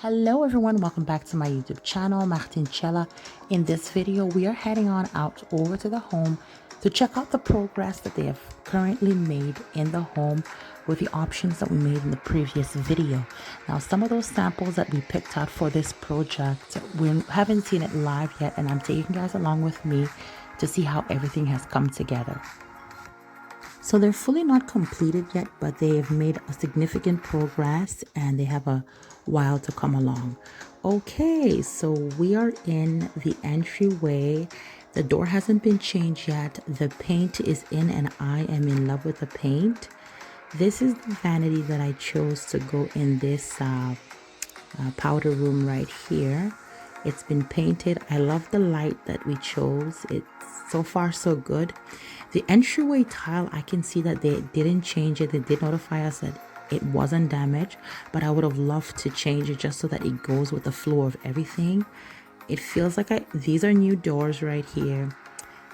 Hello everyone, welcome back to my YouTube channel, Martine Chiella. In this video, we are heading on out over to the home to check out the progress that they have currently made in the home with the options that we made in the previous video. Now, some of those samples that we picked out for this project, we haven't seen it live yet, and I'm taking you guys along with me to see how everything has come together. So they're fully not completed yet, but they've made a significant progress and they have a while to come along. Okay, so we are in the entryway. The door hasn't been changed yet. The paint is in and I am in love with the paint. This is the vanity that I chose to go in this powder room right here. It's been painted. I love the light that we chose. It's so far so good. The entryway tile, I can see that they didn't change it. They did notify us that it wasn't damaged, but I would have loved to change it just so that it goes with the flow of everything. It feels like these are new doors right here.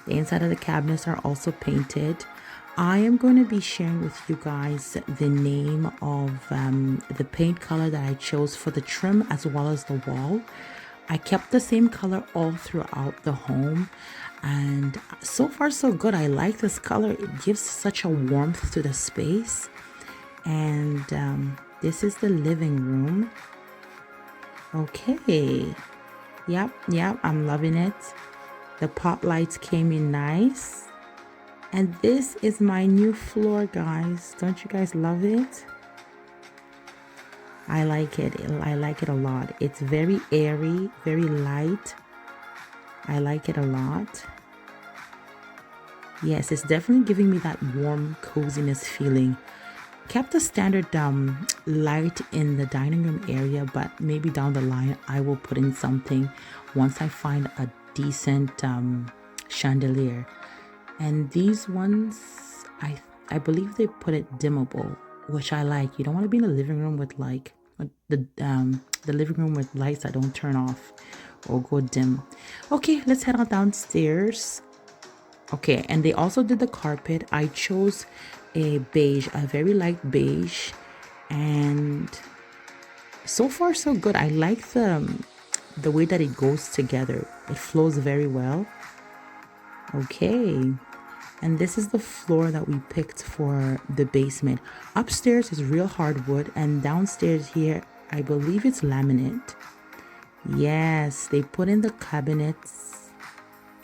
The inside of the cabinets are also painted. I am going to be sharing with you guys the name of the paint color that I chose for the trim as well as the wall. I kept the same color all throughout the home, and so far so good. I like this color. It gives such a warmth to the space. And this is the living room. Okay, yep, I'm loving it. The pot lights came in nice. And this is my new floor, guys. Don't you guys love it? I like it. I like it a lot. It's very airy, very light. I like it a lot. Yes, it's definitely giving me that warm coziness feeling. Kept the standard light in the dining room area, but maybe down the line I will put in something once I find a decent chandelier. And these ones, I believe they put it dimmable, which I like. You don't want to be in the living room with like the living room with lights that don't turn off or go dim. Okay, let's head on downstairs. Okay, and they also did the carpet. I chose a beige, a very light beige, and so far so good. I like the way that it goes together. It flows very well. Okay, and this is the floor that we picked for the basement. Upstairs is real hardwood, and downstairs here I believe it's laminate. Yes, they put in the cabinets.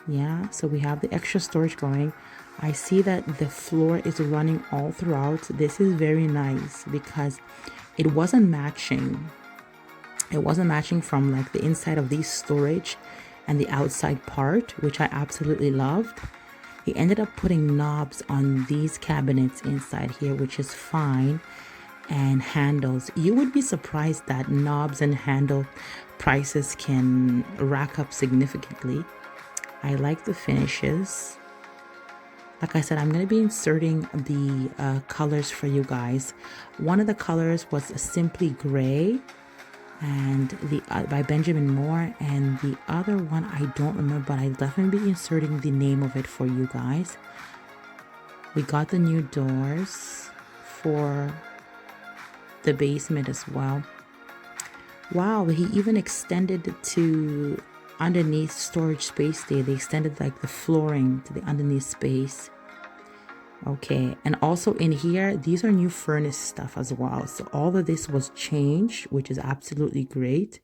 Yeah, so we have the extra storage going. I see that the floor is running all throughout. This is very nice because it wasn't matching. It wasn't matching from like the inside of these storage and the outside part, which I absolutely loved. He ended up putting knobs on these cabinets inside here, which is fine, and handles. You would be surprised that knobs and handle prices can rack up significantly. I like the finishes. Like I said, I'm going to be inserting the colors for you guys. One of the colors was Simply Gray and by Benjamin Moore, and the other one I don't remember, but I'll definitely be inserting the name of it for you guys. We got the new doors for the basement as well. Wow, he even extended to underneath storage space there. They extended like the flooring to the underneath space. Okay, and also in here, these are new furnace stuff as well. So all of this was changed, which is absolutely great.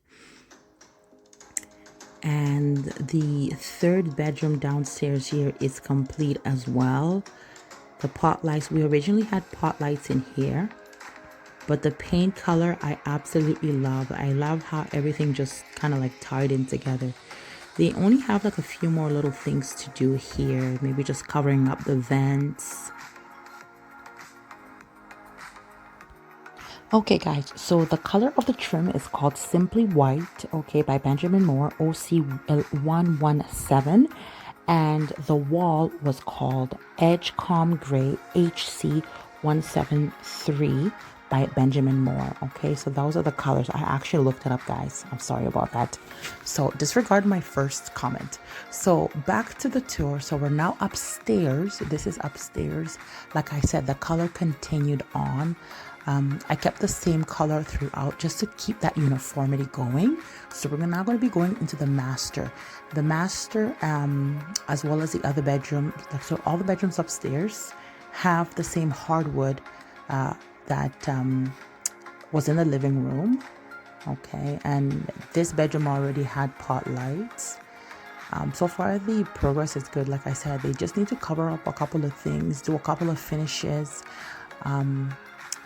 And the third bedroom downstairs here is complete as well. The pot lights, we originally had pot lights in here, but the paint color I absolutely love. I love how everything just kind of like tied in together. They only have like a few more little things to do here. Maybe just covering up the vents. Okay guys, so the color of the trim is called Simply White, okay, by Benjamin Moore, OC117. And the wall was called Edge Calm Gray HC173 by Benjamin Moore. Okay, so those are the colors. I actually looked it up, guys. I'm sorry about that. So disregard my first comment. So back to the tour. So we're now upstairs. This is upstairs. Like I said, the color continued on. I kept the same color throughout just to keep that uniformity going. So we're now going to be going into the master. The master, as well as the other bedroom, so all the bedrooms upstairs have the same hardwood that was in the living room. Okay, and this bedroom already had pot lights. So far the progress is good. Like I said, they just need to cover up a couple of things, do a couple of finishes,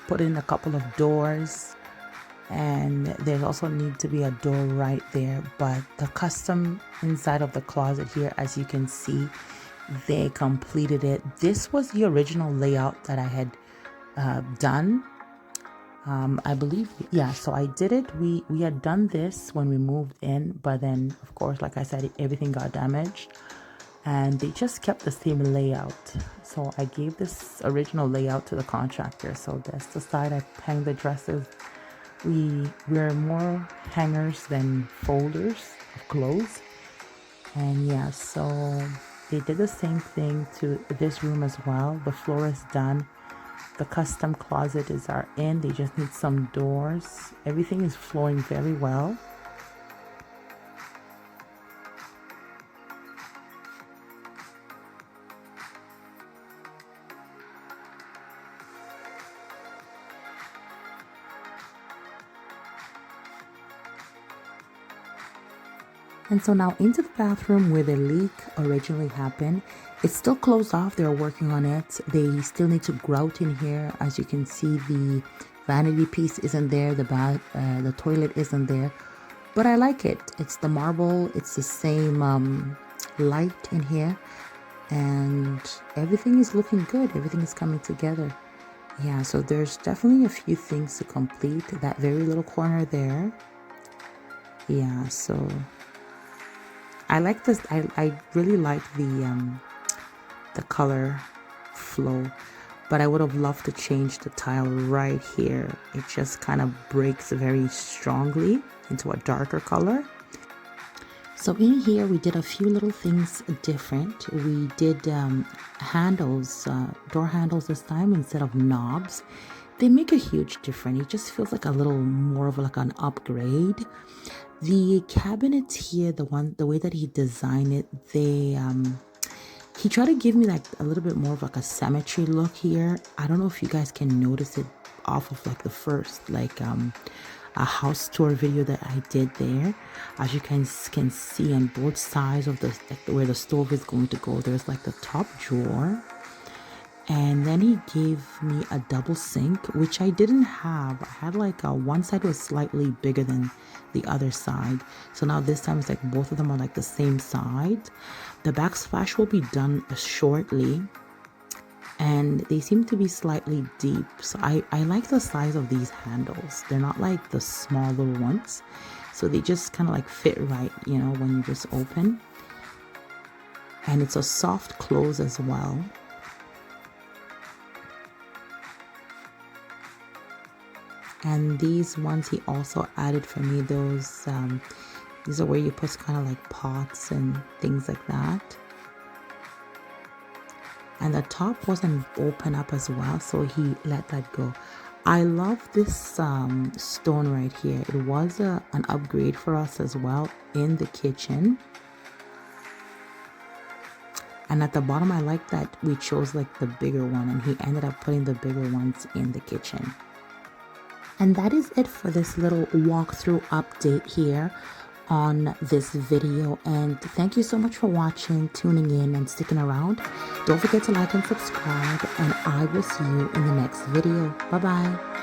put in a couple of doors, and there's also need to be a door right there. But the custom inside of the closet here, as you can see, they completed it. This was the original layout that I had done. I believe, yeah, so I did it. We had done this when we moved in, but then of course, like I said, everything got damaged and they just kept the same layout. So I gave this original layout to the contractor. So that's the side I hang the dresses. We're more hangers than folders of clothes. And yeah, so they did the same thing to this room as well. The floor is done. The custom closet are in. They just need some doors. Everything is flowing very well. And so now into the bathroom where the leak originally happened. It's still closed off. They're working on it. They still need to grout in here. As you can see, the vanity piece isn't there. The toilet isn't there. But I like it. It's the marble. It's the same light in here. And everything is looking good. Everything is coming together. Yeah, so there's definitely a few things to complete. That very little corner there. Yeah, so I like this. I really like the color flow, but I would have loved to change the tile right here. It just kind of breaks very strongly into a darker color. So in here we did a few little things different. We did handles, door handles this time instead of knobs. They make a huge difference. It just feels like a little more of like an upgrade. The cabinets here, the way that he designed it, he tried to give me like a little bit more of like a symmetry look here. I don't know if you guys can notice it off of like the first like a house tour video that I did there. As you can see on both sides of the where the stove is going to go, there's like the top drawer. And then he gave me a double sink, which I didn't have. I had like one side was slightly bigger than the other side. So now this time it's like both of them are like the same side. The backsplash will be done shortly. And they seem to be slightly deep. So I like the size of these handles. They're not like the small little ones. So they just kind of like fit right, you know, when you just open. And it's a soft close as well. And these ones he also added for me, those these are where you put kind of like pots and things like that. And the top wasn't open up as well, so he let that go. I love this stone right here. It was an upgrade for us as well in the kitchen. And at the bottom, I like that we chose like the bigger one, and he ended up putting the bigger ones in the kitchen. And that is it for this little walkthrough update here on this video. And thank you so much for watching, tuning in, and sticking around. Don't forget to like and subscribe, and I will see you in the next video. Bye bye.